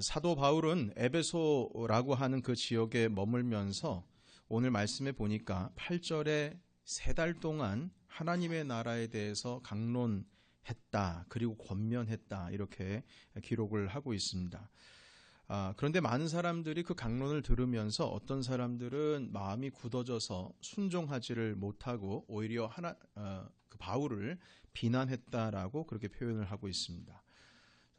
사도 바울은 에베소라고 하는 그 지역에 머물면서 오늘 말씀에 보니까 8절에 3달 동안 하나님의 나라에 대해서 강론했다, 그리고 권면했다, 이렇게 기록을 하고 있습니다. 그런데 많은 사람들이 그 강론을 들으면서 어떤 사람들은 마음이 굳어져서 순종하지를 못하고 오히려 그 바울을 비난했다라고 그렇게 표현을 하고 있습니다.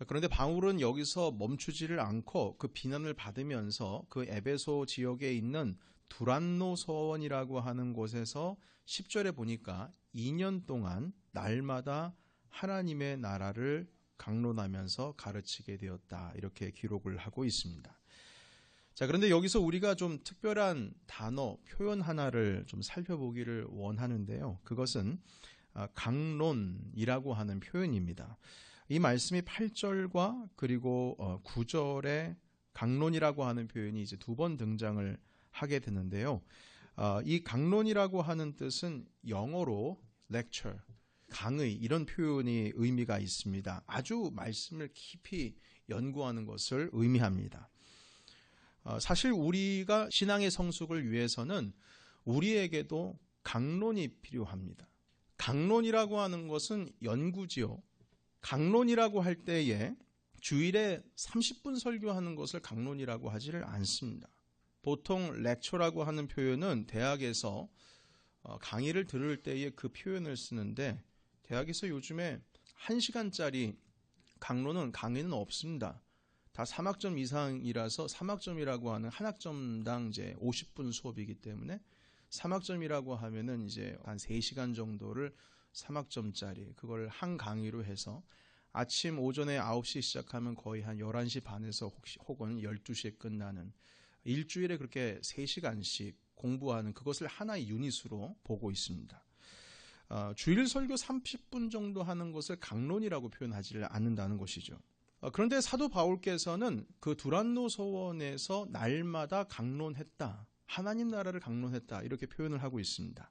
그런데 바울은 여기서 멈추지를 않고 그 비난을 받으면서 그 에베소 지역에 있는 두란노 서원이라고 하는 곳에서 10절에 보니까 2년 동안 날마다 하나님의 나라를 강론하면서 가르치게 되었다, 이렇게 기록을 하고 있습니다. 자, 그런데 여기서 우리가 좀 특별한 단어, 표현 하나를 좀 살펴보기를 원하는데요. 그것은 강론이라고 하는 표현입니다. 이 말씀이 8절과 그리고 9절에 강론이라고 하는 표현이 이제 2번 등장을 하게 되는데요. 이 강론이라고 하는 뜻은 영어로 lecture, 강의, 이런 표현이 의미가 있습니다. 아주 말씀을 깊이 연구하는 것을 의미합니다. 사실 우리가 신앙의 성숙을 위해서는 우리에게도 강론이 필요합니다. 강론이라고 하는 것은 연구지요. 강론이라고 할 때에 주일에 30분 설교하는 것을 강론이라고 하지를 않습니다. 보통 렉처라고 하는 표현은 대학에서 강의를 들을 때에 그 표현을 쓰는데, 대학에서 요즘에 1시간짜리 강의는 없습니다. 다 3학점 이상이라서 3학점이라고 하는 한 학점당 이제 50분 수업이기 때문에 3학점이라고 하면은 이제 한 3시간 정도를 3학점짜리 그걸 한 강의로 해서 아침 오전에 9시 시작하면 거의 한 11시 반에서 혹은 12시에 끝나는, 일주일에 그렇게 3시간씩 공부하는, 그것을 하나의 유닛으로 보고 있습니다. 주일 설교 30분 정도 하는 것을 강론이라고 표현하지를 않는다는 것이죠. 그런데 사도 바울께서는 그 두란노 서원에서 날마다 강론했다, 하나님 나라를 강론했다, 이렇게 표현을 하고 있습니다.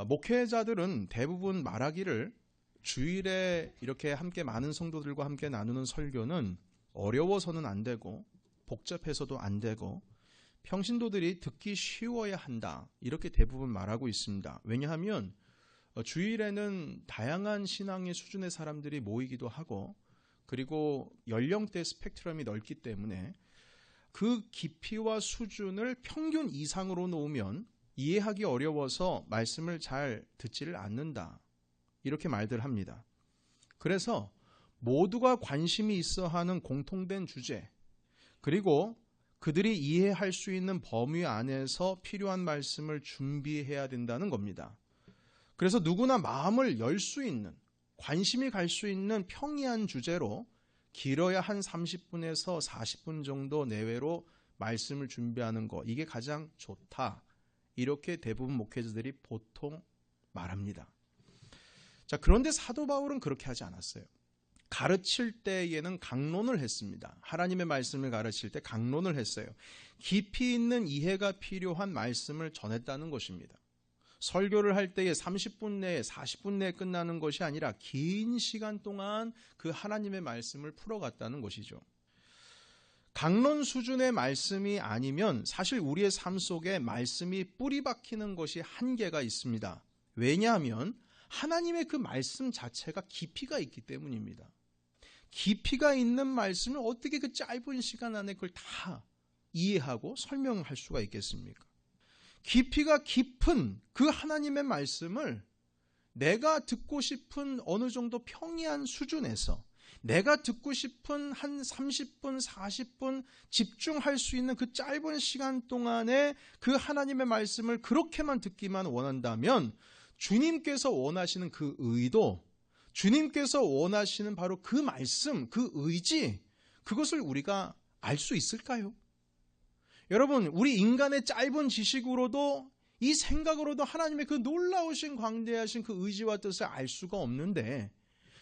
목회자들은 대부분 말하기를 주일에 이렇게 함께 많은 성도들과 함께 나누는 설교는 어려워서는 안 되고 복잡해서도 안 되고 평신도들이 듣기 쉬워야 한다, 이렇게 대부분 말하고 있습니다. 왜냐하면 주일에는 다양한 신앙의 수준의 사람들이 모이기도 하고, 그리고 연령대 스펙트럼이 넓기 때문에 그 깊이와 수준을 평균 이상으로 놓으면 이해하기 어려워서 말씀을 잘 듣지를 않는다, 이렇게 말들 합니다. 그래서 모두가 관심이 있어 하는 공통된 주제, 그리고 그들이 이해할 수 있는 범위 안에서 필요한 말씀을 준비해야 된다는 겁니다. 그래서 누구나 마음을 열 수 있는, 관심이 갈 수 있는 평이한 주제로 길어야 한 30분에서 40분 정도 내외로 말씀을 준비하는 것, 이게 가장 좋다, 이렇게 대부분 목회자들이 보통 말합니다. 자, 그런데 사도 바울은 그렇게 하지 않았어요. 가르칠 때에는 강론을 했습니다. 하나님의 말씀을 가르칠 때 강론을 했어요. 깊이 있는 이해가 필요한 말씀을 전했다는 것입니다. 설교를 할 때에 30분 내에 40분 내에 끝나는 것이 아니라 긴 시간 동안 그 하나님의 말씀을 풀어갔다는 것이죠. 강론 수준의 말씀이 아니면 사실 우리의 삶 속에 말씀이 뿌리 박히는 것이 한계가 있습니다. 왜냐하면 하나님의 그 말씀 자체가 깊이가 있기 때문입니다. 깊이가 있는 말씀을 어떻게 그 짧은 시간 안에 그걸 다 이해하고 설명할 수가 있겠습니까? 깊이가 깊은 그 하나님의 말씀을 내가 듣고 싶은 어느 정도 평이한 수준에서 내가 듣고 싶은 한 30분, 40분 집중할 수 있는 그 짧은 시간 동안에 그 하나님의 말씀을 그렇게만 듣기만 원한다면 주님께서 원하시는 그 의도, 주님께서 원하시는 바로 그 말씀, 그 의지, 그것을 우리가 알 수 있을까요? 여러분, 우리 인간의 짧은 지식으로도 이 생각으로도 하나님의 그 놀라우신 광대하신 그 의지와 뜻을 알 수가 없는데,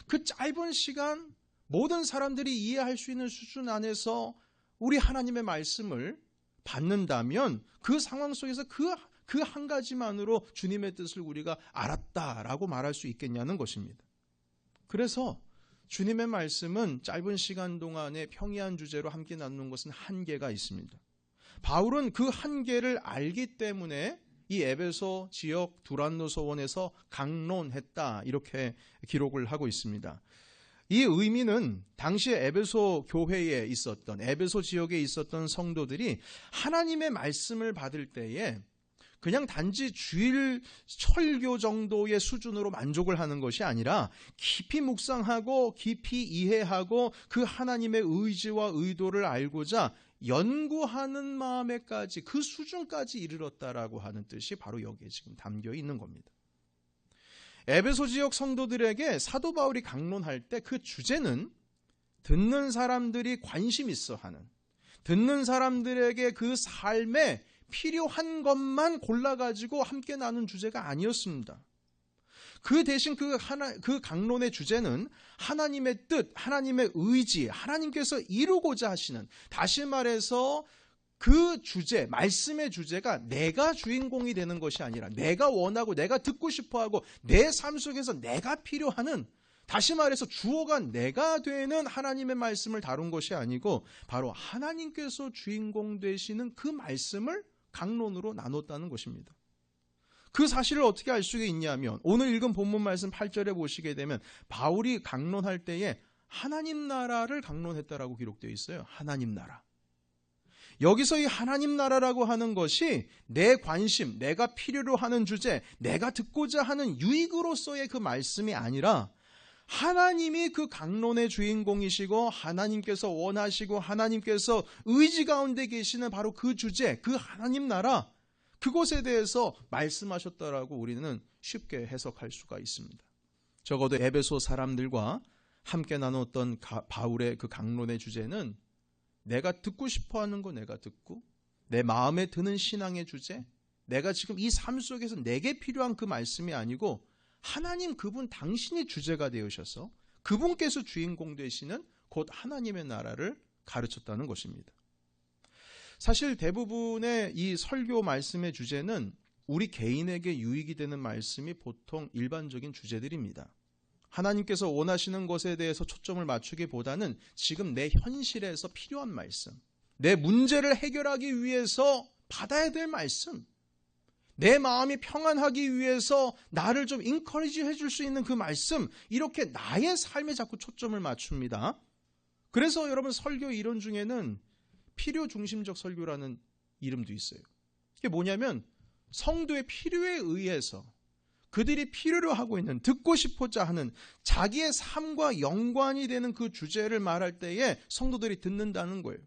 그 짧은 시간 모든 사람들이 이해할 수 있는 수준 안에서 우리 하나님의 말씀을 받는다면 그 상황 속에서 그 한 가지만으로 주님의 뜻을 우리가 알았다라고 말할 수 있겠냐는 것입니다. 그래서 주님의 말씀은 짧은 시간 동안에 평이한 주제로 함께 나누는 것은 한계가 있습니다. 바울은 그 한계를 알기 때문에 이 에베소 지역 두란노 서원에서 강론했다, 이렇게 기록을 하고 있습니다. 이 의미는 당시에 에베소 교회에 있었던, 에베소 지역에 있었던 성도들이 하나님의 말씀을 받을 때에 그냥 단지 주일 설교 정도의 수준으로 만족을 하는 것이 아니라 깊이 묵상하고 깊이 이해하고 그 하나님의 의지와 의도를 알고자 연구하는 마음에까지, 그 수준까지 이르렀다라고 하는 뜻이 바로 여기에 지금 담겨 있는 겁니다. 에베소 지역 성도들에게 사도 바울이 강론할 때 그 주제는 듣는 사람들이 관심 있어 하는, 듣는 사람들에게 그 삶에 필요한 것만 골라가지고 함께 나눈 주제가 아니었습니다. 그 대신 그 강론의 주제는 하나님의 뜻, 하나님의 의지, 하나님께서 이루고자 하시는, 다시 말해서 그 주제, 말씀의 주제가 내가 주인공이 되는 것이 아니라 내가 원하고 내가 듣고 싶어하고 내 삶 속에서 내가 필요하는, 다시 말해서 주어가 내가 되는 하나님의 말씀을 다룬 것이 아니고 바로 하나님께서 주인공 되시는 그 말씀을 강론으로 나눴다는 것입니다. 그 사실을 어떻게 알 수가 있냐면 오늘 읽은 본문 말씀 8절에 보시게 되면 바울이 강론할 때에 하나님 나라를 강론했다라고 기록되어 있어요. 하나님 나라. 여기서 이 하나님 나라라고 하는 것이 내 관심, 내가 필요로 하는 주제, 내가 듣고자 하는 유익으로서의 그 말씀이 아니라 하나님이 그 강론의 주인공이시고 하나님께서 원하시고 하나님께서 의지 가운데 계시는 바로 그 주제, 그 하나님 나라, 그것에 대해서 말씀하셨다라고 우리는 쉽게 해석할 수가 있습니다. 적어도 에베소 사람들과 함께 나눴던 바울의 그 강론의 주제는 내가 듣고 싶어하는 거 내가 듣고, 내 마음에 드는 신앙의 주제, 내가 지금 이 삶 속에서 내게 필요한 그 말씀이 아니고 하나님 그분 당신이 주제가 되으셔서 그분께서 주인공 되시는 곧 하나님의 나라를 가르쳤다는 것입니다. 사실 대부분의 이 설교 말씀의 주제는 우리 개인에게 유익이 되는 말씀이 보통 일반적인 주제들입니다. 하나님께서 원하시는 것에 대해서 초점을 맞추기보다는 지금 내 현실에서 필요한 말씀, 내 문제를 해결하기 위해서 받아야 될 말씀, 내 마음이 평안하기 위해서 나를 좀 인커리지 해줄 수 있는 그 말씀, 이렇게 나의 삶에 자꾸 초점을 맞춥니다. 그래서 여러분 설교 이론 중에는 필요 중심적 설교라는 이름도 있어요. 이게 뭐냐면 성도의 필요에 의해서 그들이 필요로 하고 있는, 듣고 싶고자 하는 자기의 삶과 연관이 되는 그 주제를 말할 때에 성도들이 듣는다는 거예요.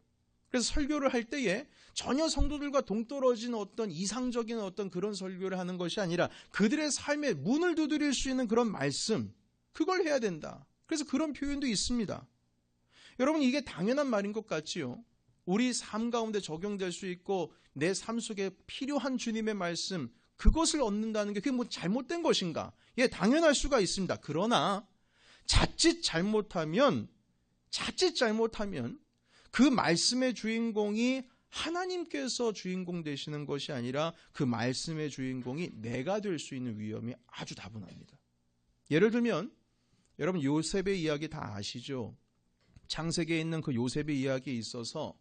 그래서 설교를 할 때에 전혀 성도들과 동떨어진 어떤 이상적인 어떤 그런 설교를 하는 것이 아니라 그들의 삶에 문을 두드릴 수 있는 그런 말씀, 그걸 해야 된다. 그래서 그런 표현도 있습니다. 여러분, 이게 당연한 말인 것 같지요? 우리 삶 가운데 적용될 수 있고 내 삶 속에 필요한 주님의 말씀, 그것을 얻는다는 게 그게 뭐 잘못된 것인가? 예, 당연할 수가 있습니다. 그러나 자칫 잘못하면 그 말씀의 주인공이 하나님께서 주인공 되시는 것이 아니라 그 말씀의 주인공이 내가 될 수 있는 위험이 아주 다분합니다. 예를 들면 여러분 요셉의 이야기 다 아시죠? 창세기에 있는 그 요셉의 이야기에 있어서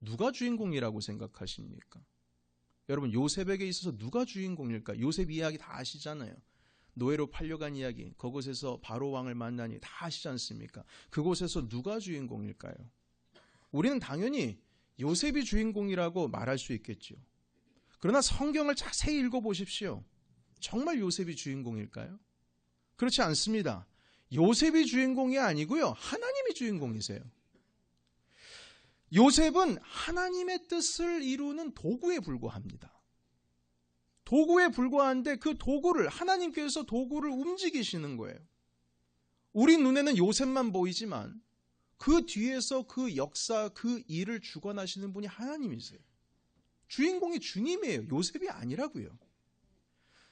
누가 주인공이라고 생각하십니까? 여러분 요셉에게 있어서 누가 주인공일까? 요셉 이야기 다 아시잖아요. 노예로 팔려간 이야기, 그곳에서 바로 왕을 만나니 다 아시지 않습니까? 그곳에서 누가 주인공일까요? 우리는 당연히 요셉이 주인공이라고 말할 수 있겠죠. 그러나 성경을 자세히 읽어보십시오. 정말 요셉이 주인공일까요? 그렇지 않습니다. 요셉이 주인공이 아니고요, 하나님이 주인공이세요. 요셉은 하나님의 뜻을 이루는 도구에 불과합니다. 도구에 불과한데 그 도구를, 하나님께서 도구를 움직이시는 거예요. 우리 눈에는 요셉만 보이지만 그 뒤에서 그 역사, 그 일을 주관하시는 분이 하나님이세요. 주인공이 주님이에요. 요셉이 아니라고요.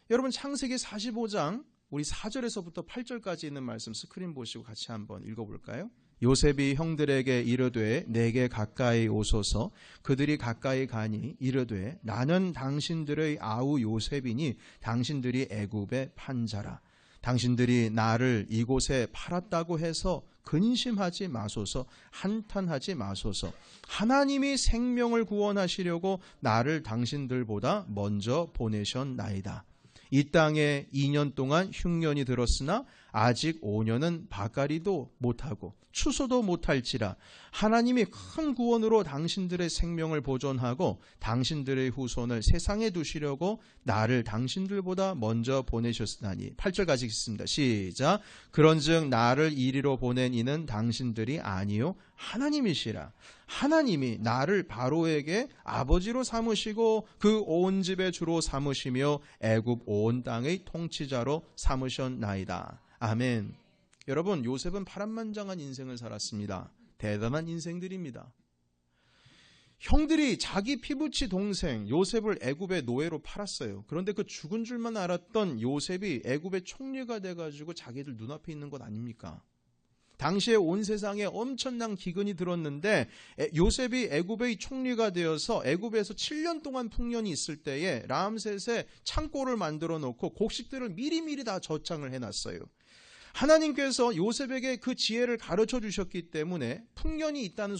여러분 창세기 45장 우리 4절에서부터 8절까지 있는 말씀 스크린 보시고 같이 한번 읽어볼까요? 요셉이 형들에게 이르되 내게 가까이 오소서. 그들이 가까이 가니 이르되 나는 당신들의 아우 요셉이니 당신들이 애굽의 판자라. 당신들이 나를 이곳에 팔았다고 해서 근심하지 마소서, 한탄하지 마소서. 하나님이 생명을 구원하시려고 나를 당신들보다 먼저 보내셨나이다. 이 땅에 2년 동안 흉년이 들었으나 아직 5년은 바가리도 못하고 추수도 못할지라 하나님이 큰 구원으로 당신들의 생명을 보존하고 당신들의 후손을 세상에 두시려고 나를 당신들보다 먼저 보내셨으나니. 8절 같이 읽습니다. 시작. 그런즉 나를 이리로 보낸 이는 당신들이 아니요 하나님이시라. 하나님이 나를 바로에게 아버지로 삼으시고 그 온 집의 주로 삼으시며 애굽 온 땅의 통치자로 삼으셨나이다. 아멘. 여러분, 요셉은 파란만장한 인생을 살았습니다. 대단한 인생들입니다. 형들이 자기 피부치 동생 요셉을 애굽의 노예로 팔았어요. 그런데 그 죽은 줄만 알았던 요셉이 애굽의 총리가 돼가지고 자기들 눈앞에 있는 것 아닙니까? 당시에 온 세상에 엄청난 기근이 들었는데 요셉이 애굽의 총리가 되어서 애굽에서 7년 동안 풍년이 있을 때에 람셋의 창고를 만들어 놓고 곡식들을 미리미리 다 저장을 해놨어요. 하나님께서 요셉에게 그 지혜를 가르쳐 주셨기 때문에 풍년이 있다는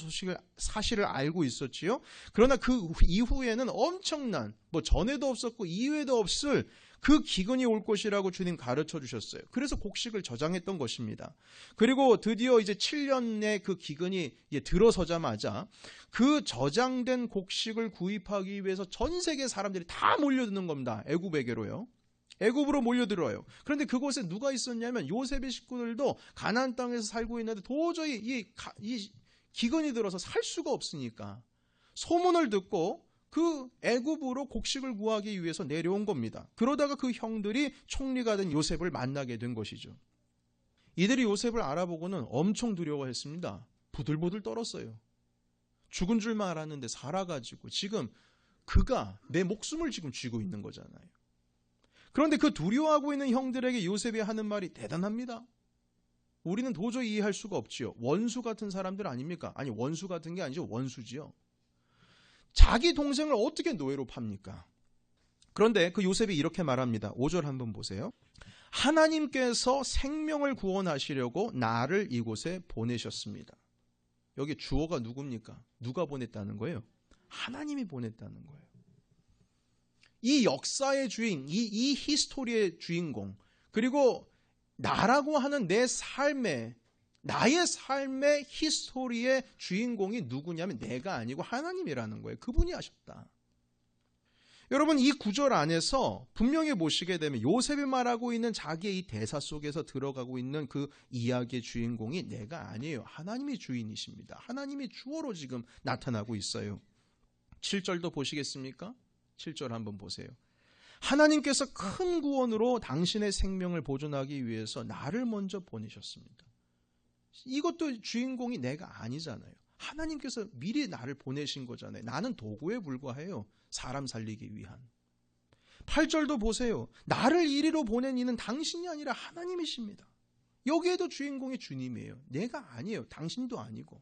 사실을 알고 있었지요. 그러나 그 이후에는 엄청난, 전에도 없었고 이후에도 없을 그 기근이 올 것이라고 주님 가르쳐 주셨어요. 그래서 곡식을 저장했던 것입니다. 그리고 드디어 이제 7년의 그 기근이 들어서자마자 그 저장된 곡식을 구입하기 위해서 전 세계 사람들이 다 몰려드는 겁니다. 애굽에게로요. 애굽으로 몰려들어요. 그런데 그곳에 누가 있었냐면 요셉의 식구들도 가나안 땅에서 살고 있는데 도저히 이 기근이 들어서 살 수가 없으니까 소문을 듣고 그 애굽으로 곡식을 구하기 위해서 내려온 겁니다. 그러다가 그 형들이 총리가 된 요셉을 만나게 된 것이죠. 이들이 요셉을 알아보고는 엄청 두려워했습니다. 부들부들 떨었어요. 죽은 줄만 알았는데 살아가지고 지금 그가 내 목숨을 지금 쥐고 있는 거잖아요. 그런데 그 두려워하고 있는 형들에게 요셉이 하는 말이 대단합니다. 우리는 도저히 이해할 수가 없지요. 원수 같은 사람들 아닙니까? 아니, 원수 같은 게 아니죠. 원수지요. 자기 동생을 어떻게 노예로 팝니까? 그런데 그 요셉이 이렇게 말합니다. 5절 한번 보세요. 하나님께서 생명을 구원하시려고 나를 이곳에 보내셨습니다. 여기 주어가 누굽니까? 누가 보냈다는 거예요? 하나님이 보냈다는 거예요. 이 역사의 주인, 이 히스토리의 주인공, 그리고 나라고 하는 나의 삶의 히스토리의 주인공이 누구냐면 내가 아니고 하나님이라는 거예요. 그분이 하셨다. 여러분, 이 구절 안에서 분명히 보시게 되면 요셉이 말하고 있는 자기의 이 대사 속에서 들어가고 있는 그 이야기의 주인공이 내가 아니에요. 하나님이 주인이십니다. 하나님이 주어로 지금 나타나고 있어요. 7절도 보시겠습니까? 7절 한번 보세요. 하나님께서 큰 구원으로 당신의 생명을 보존하기 위해서 나를 먼저 보내셨습니다. 이것도 주인공이 내가 아니잖아요. 하나님께서 미리 나를 보내신 거잖아요. 나는 도구에 불과해요. 사람 살리기 위한. 8절도 보세요. 나를 이리로 보낸 이는 당신이 아니라 하나님이십니다. 여기에도 주인공이 주님이에요. 내가 아니에요. 당신도 아니고.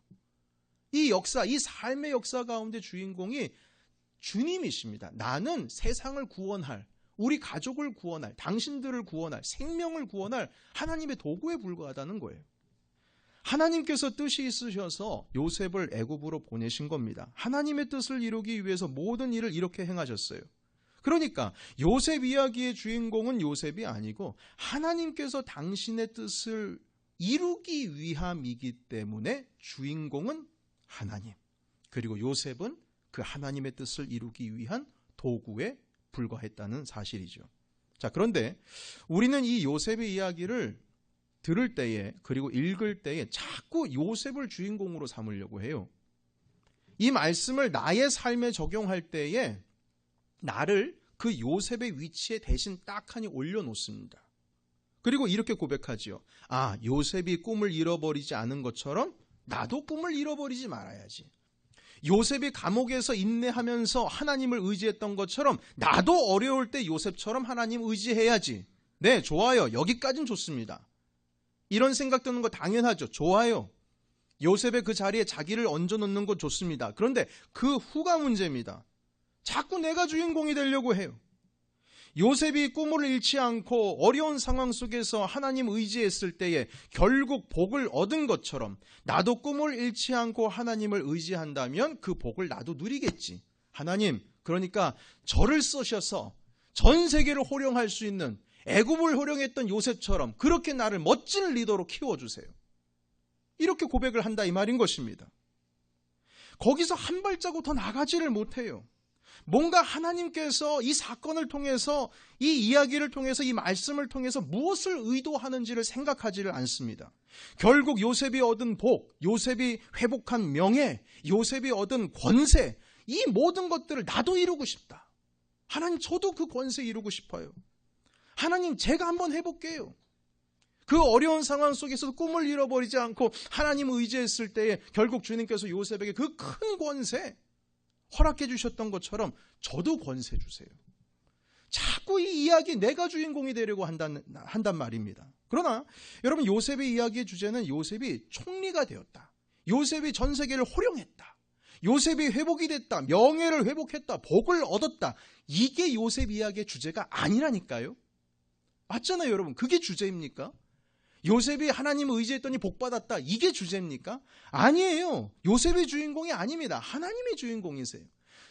이 역사, 이 삶의 역사 가운데 주인공이 주님이십니다. 나는 세상을 구원할, 우리 가족을 구원할, 당신들을 구원할, 생명을 구원할 하나님의 도구에 불과하다는 거예요. 하나님께서 뜻이 있으셔서 요셉을 애굽으로 보내신 겁니다. 하나님의 뜻을 이루기 위해서 모든 일을 이렇게 행하셨어요. 그러니까 요셉 이야기의 주인공은 요셉이 아니고 하나님께서 당신의 뜻을 이루기 위함이기 때문에 주인공은 하나님, 그리고 요셉은 그 하나님의 뜻을 이루기 위한 도구에 불과했다는 사실이죠. 자, 그런데 우리는 이 요셉의 이야기를 들을 때에, 그리고 읽을 때에 자꾸 요셉을 주인공으로 삼으려고 해요. 이 말씀을 나의 삶에 적용할 때에 나를 그 요셉의 위치에 대신 딱하니 올려놓습니다. 그리고 이렇게 고백하지요. 아, 요셉이 꿈을 잃어버리지 않은 것처럼 나도 꿈을 잃어버리지 말아야지. 요셉이 감옥에서 인내하면서 하나님을 의지했던 것처럼 나도 어려울 때 요셉처럼 하나님 의지해야지. 네, 좋아요. 여기까지는 좋습니다. 이런 생각 드는 거 당연하죠. 좋아요. 요셉의 그 자리에 자기를 얹어놓는 것 좋습니다. 그런데 그 후가 문제입니다. 자꾸 내가 주인공이 되려고 해요. 요셉이 꿈을 잃지 않고 어려운 상황 속에서 하나님 의지했을 때에 결국 복을 얻은 것처럼 나도 꿈을 잃지 않고 하나님을 의지한다면 그 복을 나도 누리겠지. 하나님, 그러니까 저를 쓰셔서 전 세계를 호령할 수 있는, 애굽을 호령했던 요셉처럼 그렇게 나를 멋진 리더로 키워주세요. 이렇게 고백을 한다 이 말인 것입니다. 거기서 한 발자국 더 나가지를 못해요. 뭔가 하나님께서 이 사건을 통해서, 이 이야기를 통해서, 이 말씀을 통해서 무엇을 의도하는지를 생각하지를 않습니다. 결국 요셉이 얻은 복, 요셉이 회복한 명예, 요셉이 얻은 권세, 이 모든 것들을 나도 이루고 싶다. 하나님, 저도 그 권세 이루고 싶어요. 하나님, 제가 한번 해볼게요. 그 어려운 상황 속에서도 꿈을 잃어버리지 않고 하나님 의지했을 때에 결국 주님께서 요셉에게 그 큰 권세 허락해 주셨던 것처럼 저도 권세 주세요. 자꾸 이 이야기 내가 주인공이 되려고 한단 말입니다. 그러나 여러분, 요셉의 이야기의 주제는 요셉이 총리가 되었다. 요셉이 전 세계를 호령했다. 요셉이 회복이 됐다. 명예를 회복했다. 복을 얻었다. 이게 요셉 이야기의 주제가 아니라니까요. 맞잖아요, 여러분. 그게 주제입니까? 요셉이 하나님 의지했더니 복받았다. 이게 주제입니까? 아니에요. 요셉이 주인공이 아닙니다. 하나님이 주인공이세요.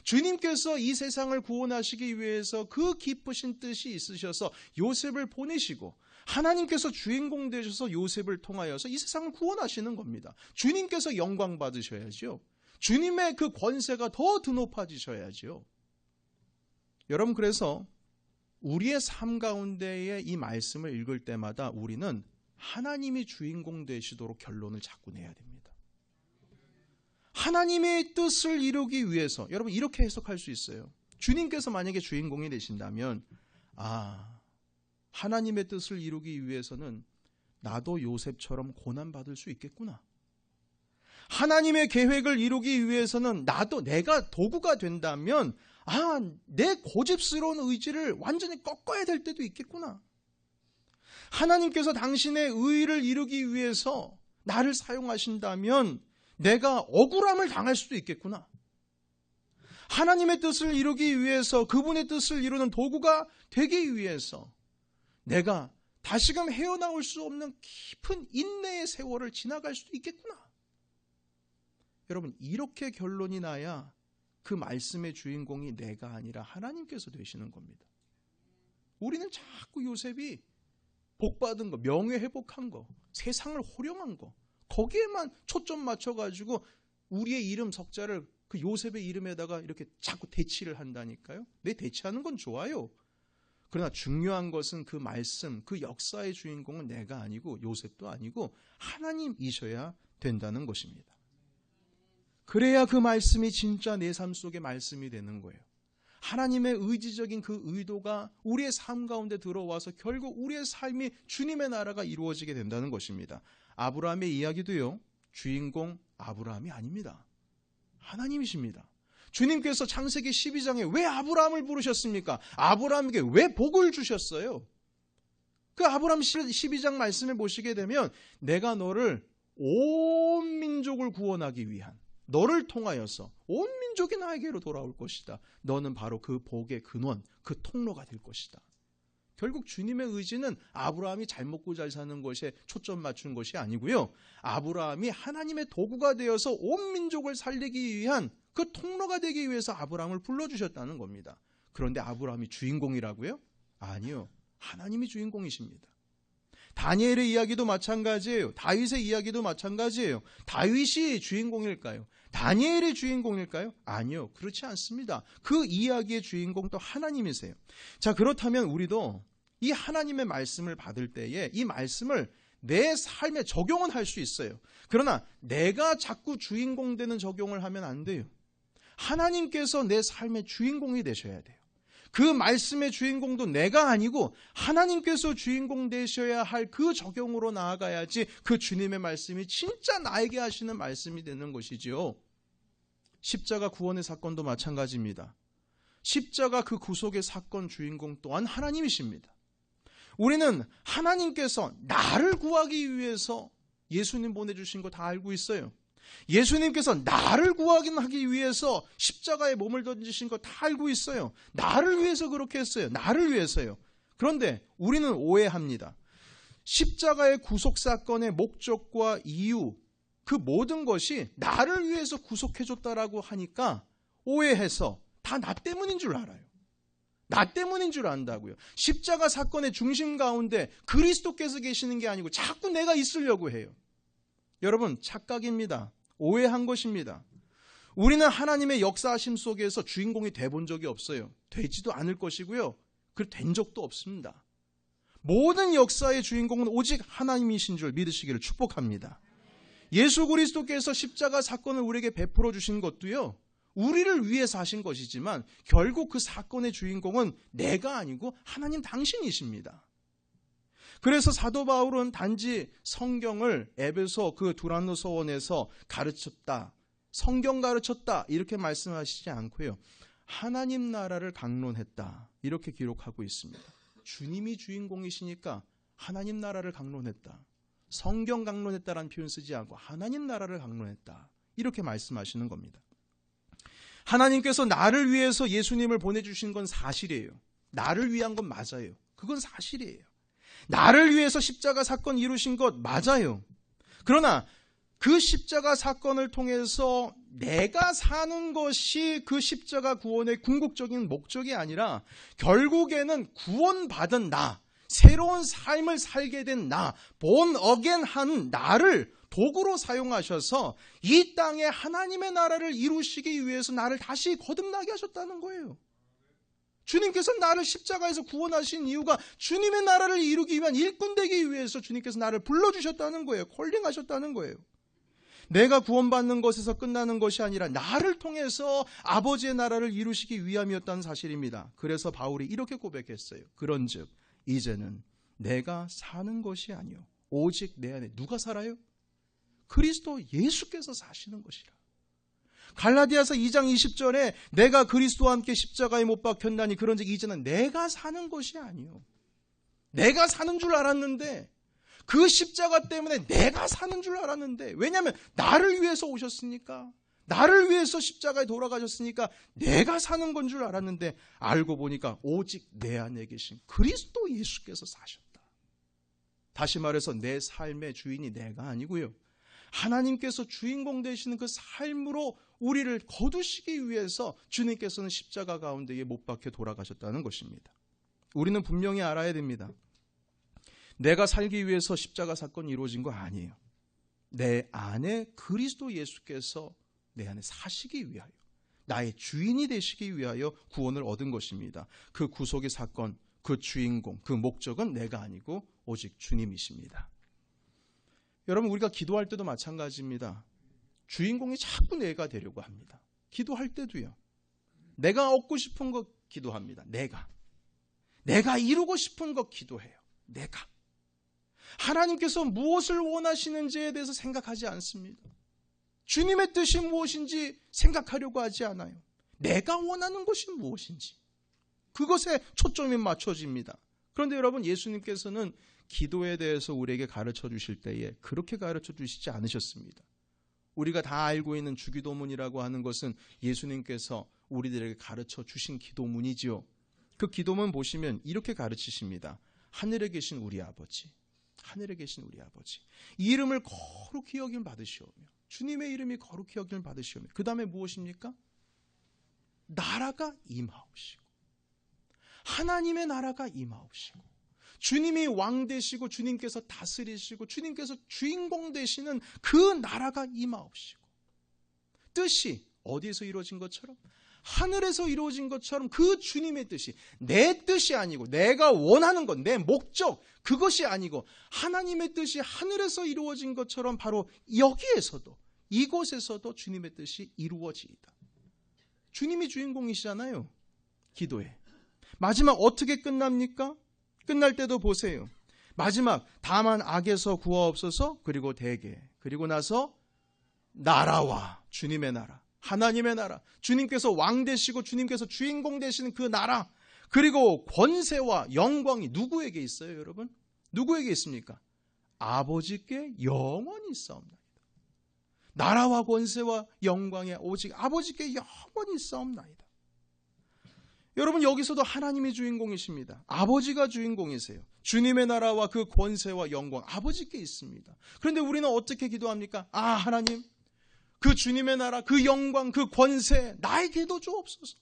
주님께서 이 세상을 구원하시기 위해서 그 깊으신 뜻이 있으셔서 요셉을 보내시고 하나님께서 주인공 되셔서 요셉을 통하여서 이 세상을 구원하시는 겁니다. 주님께서 영광 받으셔야죠. 주님의 그 권세가 더 드높아지셔야죠. 여러분, 그래서 우리의 삶 가운데에 이 말씀을 읽을 때마다 우리는 하나님이 주인공 되시도록 결론을 자꾸 내야 됩니다. 하나님의 뜻을 이루기 위해서, 여러분 이렇게 해석할 수 있어요. 주님께서 만약에 주인공이 되신다면, 하나님의 뜻을 이루기 위해서는 나도 요셉처럼 고난받을 수 있겠구나. 하나님의 계획을 이루기 위해서는 내가 도구가 된다면 내 고집스러운 의지를 완전히 꺾어야 될 때도 있겠구나. 하나님께서 당신의 의를 이루기 위해서 나를 사용하신다면 내가 억울함을 당할 수도 있겠구나. 하나님의 뜻을 이루기 위해서, 그분의 뜻을 이루는 도구가 되기 위해서 내가 다시금 헤어나올 수 없는 깊은 인내의 세월을 지나갈 수도 있겠구나. 여러분, 이렇게 결론이 나야 그 말씀의 주인공이 내가 아니라 하나님께서 되시는 겁니다. 우리는 자꾸 요셉이 복받은 거, 명예 회복한 거, 세상을 호령한 거, 거기에만 초점 맞춰가지고 우리의 이름 석자를 그 요셉의 이름에다가 이렇게 자꾸 대치를 한다니까요. 내 대치하는 건 좋아요. 그러나 중요한 것은 그 말씀, 그 역사의 주인공은 내가 아니고 요셉도 아니고 하나님이셔야 된다는 것입니다. 그래야 그 말씀이 진짜 내 삶 속의 말씀이 되는 거예요. 하나님의 의지적인 그 의도가 우리의 삶 가운데 들어와서 결국 우리의 삶이 주님의 나라가 이루어지게 된다는 것입니다. 아브라함의 이야기도요, 주인공 아브라함이 아닙니다. 하나님이십니다. 주님께서 창세기 12장에 왜 아브라함을 부르셨습니까? 아브라함에게 왜 복을 주셨어요? 그 아브라함 12장 말씀을 보시게 되면 내가 너를 온 민족을 구원하기 위한, 너를 통하여서 온 민족이 나에게로 돌아올 것이다. 너는 바로 그 복의 근원, 그 통로가 될 것이다. 결국 주님의 의지는 아브라함이 잘 먹고 잘 사는 것에 초점 맞춘 것이 아니고요. 아브라함이 하나님의 도구가 되어서 온 민족을 살리기 위한 그 통로가 되기 위해서 아브라함을 불러주셨다는 겁니다. 그런데 아브라함이 주인공이라고요? 아니요. 하나님이 주인공이십니다. 다니엘의 이야기도 마찬가지예요. 다윗의 이야기도 마찬가지예요. 다윗이 주인공일까요? 다니엘의 주인공일까요? 아니요. 그렇지 않습니다. 그 이야기의 주인공도 하나님이세요. 자, 그렇다면 우리도 이 하나님의 말씀을 받을 때에 이 말씀을 내 삶에 적용은 할 수 있어요. 그러나 내가 자꾸 주인공 되는 적용을 하면 안 돼요. 하나님께서 내 삶의 주인공이 되셔야 돼요. 그 말씀의 주인공도 내가 아니고 하나님께서 주인공 되셔야 할 그 적용으로 나아가야지 그 주님의 말씀이 진짜 나에게 하시는 말씀이 되는 것이지요. 십자가 구원의 사건도 마찬가지입니다. 십자가 그 구속의 사건 주인공 또한 하나님이십니다. 우리는 하나님께서 나를 구하기 위해서 예수님 보내주신 거 다 알고 있어요. 예수님께서 나를 구하기 위해서 십자가에 몸을 던지신 거 다 알고 있어요. 나를 위해서 그렇게 했어요. 나를 위해서요. 그런데 우리는 오해합니다. 십자가의 구속사건의 목적과 이유, 그 모든 것이 나를 위해서 구속해줬다라고 하니까 오해해서 다 나 때문인 줄 알아요. 나 때문인 줄 안다고요. 십자가 사건의 중심 가운데 그리스도께서 계시는 게 아니고 자꾸 내가 있으려고 해요. 여러분, 착각입니다. 오해한 것입니다. 우리는 하나님의 역사하심 속에서 주인공이 돼본 적이 없어요. 되지도 않을 것이고요. 된 적도 없습니다. 모든 역사의 주인공은 오직 하나님이신 줄 믿으시기를 축복합니다. 예수 그리스도께서 십자가 사건을 우리에게 베풀어 주신 것도요, 우리를 위해서 하신 것이지만 결국 그 사건의 주인공은 내가 아니고 하나님 당신이십니다. 그래서 사도 바울은 단지 성경을 에베소 그 두란노 서원에서 가르쳤다, 성경 가르쳤다 이렇게 말씀하시지 않고요, 하나님 나라를 강론했다 이렇게 기록하고 있습니다. 주님이 주인공이시니까 하나님 나라를 강론했다, 성경 강론했다라는 표현 쓰지 않고 하나님 나라를 강론했다 이렇게 말씀하시는 겁니다. 하나님께서 나를 위해서 예수님을 보내주신 건 사실이에요. 나를 위한 건 맞아요. 그건 사실이에요. 나를 위해서 십자가 사건 이루신 것 맞아요. 그러나 그 십자가 사건을 통해서 내가 사는 것이 그 십자가 구원의 궁극적인 목적이 아니라 결국에는 구원받은 나, 새로운 삶을 살게 된 나, 본 어겐 한 나를 도구로 사용하셔서 이 땅에 하나님의 나라를 이루시기 위해서 나를 다시 거듭나게 하셨다는 거예요. 주님께서 나를 십자가에서 구원하신 이유가 주님의 나라를 이루기 위한 일꾼 되기 위해서 주님께서 나를 불러주셨다는 거예요. 콜링하셨다는 거예요. 내가 구원받는 것에서 끝나는 것이 아니라 나를 통해서 아버지의 나라를 이루시기 위함이었다는 사실입니다. 그래서 바울이 이렇게 고백했어요. 그런즉 이제는 내가 사는 것이 아니요 오직 내 안에 누가 살아요? 그리스도 예수께서 사시는 것이라. 갈라디아서 2장 20절에 내가 그리스도와 함께 십자가에 못 박혔나니 그런즉 이제는 내가 사는 것이 아니요. 내가 사는 줄 알았는데, 그 십자가 때문에 내가 사는 줄 알았는데, 왜냐하면 나를 위해서 오셨으니까, 나를 위해서 십자가에 돌아가셨으니까 내가 사는 건 줄 알았는데 알고 보니까 오직 내 안에 계신 그리스도 예수께서 사셨다. 다시 말해서 내 삶의 주인이 내가 아니고요, 하나님께서 주인공 되시는 그 삶으로 우리를 거두시기 위해서 주님께서는 십자가 가운데에 못 박혀 돌아가셨다는 것입니다. 우리는 분명히 알아야 됩니다. 내가 살기 위해서 십자가 사건이 이루어진 거 아니에요. 내 안에 그리스도 예수께서 내 안에 사시기 위하여, 나의 주인이 되시기 위하여 구원을 얻은 것입니다. 그 구속의 사건, 그 주인공, 그 목적은 내가 아니고 오직 주님이십니다. 여러분, 우리가 기도할 때도 마찬가지입니다. 주인공이 자꾸 내가 되려고 합니다. 기도할 때도요. 내가 얻고 싶은 것 기도합니다. 내가 이루고 싶은 것 기도해요. 내가. 하나님께서 무엇을 원하시는지에 대해서 생각하지 않습니다. 주님의 뜻이 무엇인지 생각하려고 하지 않아요. 내가 원하는 것이 무엇인지 그것에 초점이 맞춰집니다. 그런데 여러분, 예수님께서는 기도에 대해서 우리에게 가르쳐 주실 때에 그렇게 가르쳐 주시지 않으셨습니다. 우리가 다 알고 있는 주기도문이라고 하는 것은 예수님께서 우리들에게 가르쳐 주신 기도문이지요. 그 기도문 보시면 이렇게 가르치십니다. 하늘에 계신 우리 아버지, 하늘에 계신 우리 아버지, 이 이름을 거룩히 여김 받으시오며, 주님의 이름이 거룩히 여김 받으시오며, 그 다음에 무엇입니까? 나라가 임하옵시고, 하나님의 나라가 임하옵시고, 주님이 왕 되시고 주님께서 다스리시고 주님께서 주인공 되시는 그 나라가 임하옵시고, 뜻이 어디에서 이루어진 것처럼, 하늘에서 이루어진 것처럼 그 주님의 뜻이, 내 뜻이 아니고 내가 원하는 것, 내 목적, 그것이 아니고 하나님의 뜻이 하늘에서 이루어진 것처럼 바로 여기에서도, 이곳에서도 주님의 뜻이 이루어지이다. 주님이 주인공이시잖아요. 기도에 마지막 어떻게 끝납니까? 끝날 때도 보세요. 마지막 다만 악에서 구하옵소서, 그리고 대개, 그리고 나서 나라와, 주님의 나라, 하나님의 나라, 주님께서 왕 되시고 주님께서 주인공 되시는 그 나라, 그리고 권세와 영광이 누구에게 있어요, 여러분? 누구에게 있습니까? 아버지께 영원히 있사옵나이다. 나라와 권세와 영광에 오직 아버지께 영원히 있사옵나이다. 여러분, 여기서도 하나님이 주인공이십니다. 아버지가 주인공이세요. 주님의 나라와 그 권세와 영광 아버지께 있습니다. 그런데 우리는 어떻게 기도합니까? 하나님, 그 주님의 나라, 그 영광, 그 권세 나에게도 주옵소서.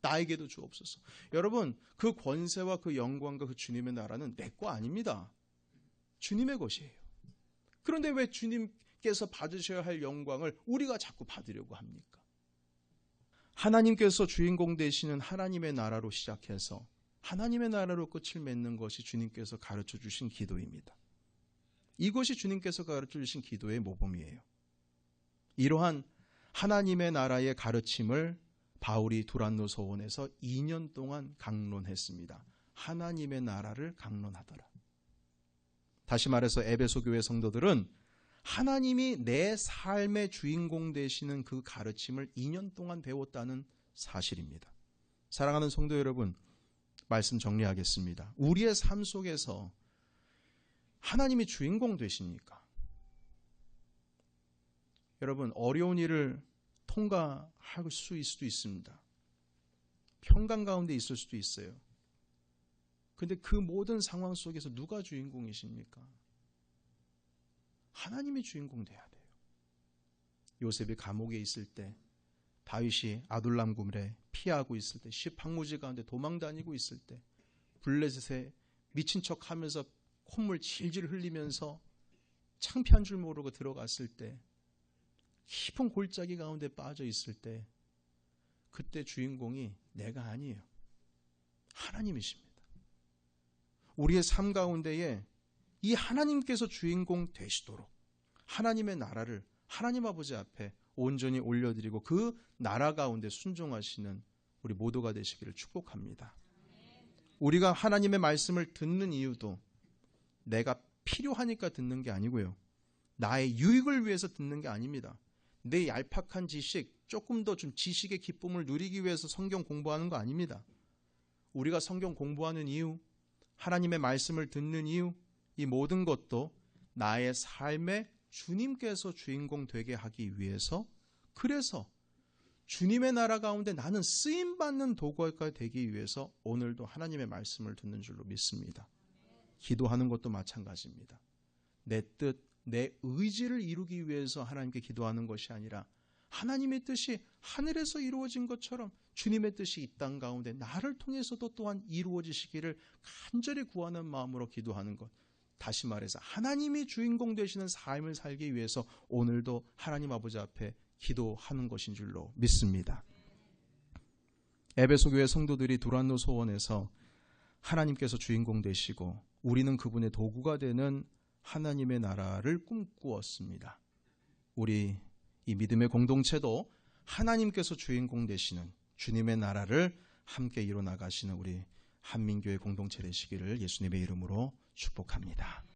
나에게도 주옵소서. 여러분, 그 권세와 그 영광과 그 주님의 나라는 내 거 아닙니다. 주님의 것이에요. 그런데 왜 주님께서 받으셔야 할 영광을 우리가 자꾸 받으려고 합니까? 하나님께서 주인공 되시는 하나님의 나라로 시작해서 하나님의 나라로 끝을 맺는 것이 주님께서 가르쳐 주신 기도입니다. 이것이 주님께서 가르쳐 주신 기도의 모범이에요. 이러한 하나님의 나라의 가르침을 바울이 두란노 서원에서 2년 동안 강론했습니다. 하나님의 나라를 강론하더라. 다시 말해서 에베소 교회 성도들은 하나님이 내 삶의 주인공 되시는 그 가르침을 2년 동안 배웠다는 사실입니다. 사랑하는 성도 여러분, 말씀 정리하겠습니다. 우리의 삶 속에서 하나님이 주인공 되십니까? 여러분, 어려운 일을 통과할 수도 있습니다. 평강 가운데 있을 수도 있어요. 그런데 그 모든 상황 속에서 누가 주인공이십니까? 하나님이 주인공 돼야 돼요. 요셉이 감옥에 있을 때, 다윗이 아둘람 굴에 피하고 있을 때, 시팡무지 가운데 도망 다니고 있을 때, 블레셋에 미친 척하면서 콧물 질질 흘리면서 창피한 줄 모르고 들어갔을 때, 깊은 골짜기 가운데 빠져 있을 때, 그때 주인공이 내가 아니에요. 하나님이십니다. 우리의 삶 가운데에 이 하나님께서 주인공 되시도록 하나님의 나라를 하나님 아버지 앞에 온전히 올려드리고 그 나라 가운데 순종하시는 우리 모두가 되시기를 축복합니다. 우리가 하나님의 말씀을 듣는 이유도 내가 필요하니까 듣는 게 아니고요. 나의 유익을 위해서 듣는 게 아닙니다. 내 얄팍한 지식, 조금 더 좀 지식의 기쁨을 누리기 위해서 성경 공부하는 거 아닙니다. 우리가 성경 공부하는 이유, 하나님의 말씀을 듣는 이유, 이 모든 것도 나의 삶에 주님께서 주인공 되게 하기 위해서, 그래서 주님의 나라 가운데 나는 쓰임받는 도구가 되기 위해서 오늘도 하나님의 말씀을 듣는 줄로 믿습니다. 기도하는 것도 마찬가지입니다. 내 뜻, 내 의지를 이루기 위해서 하나님께 기도하는 것이 아니라 하나님의 뜻이 하늘에서 이루어진 것처럼 주님의 뜻이 이 땅 가운데 나를 통해서도 또한 이루어지시기를 간절히 구하는 마음으로 기도하는 것. 다시 말해서 하나님이 주인공 되시는 삶을 살기 위해서 오늘도 하나님 아버지 앞에 기도하는 것인 줄로 믿습니다. 에베소 교회 성도들이 두란노 소원에서 하나님께서 주인공 되시고 우리는 그분의 도구가 되는 하나님의 나라를 꿈꾸었습니다. 우리 이 믿음의 공동체도 하나님께서 주인공 되시는 주님의 나라를 함께 이뤄나가시는 우리 한민교회 공동체 되시기를 예수님의 이름으로 축복합니다.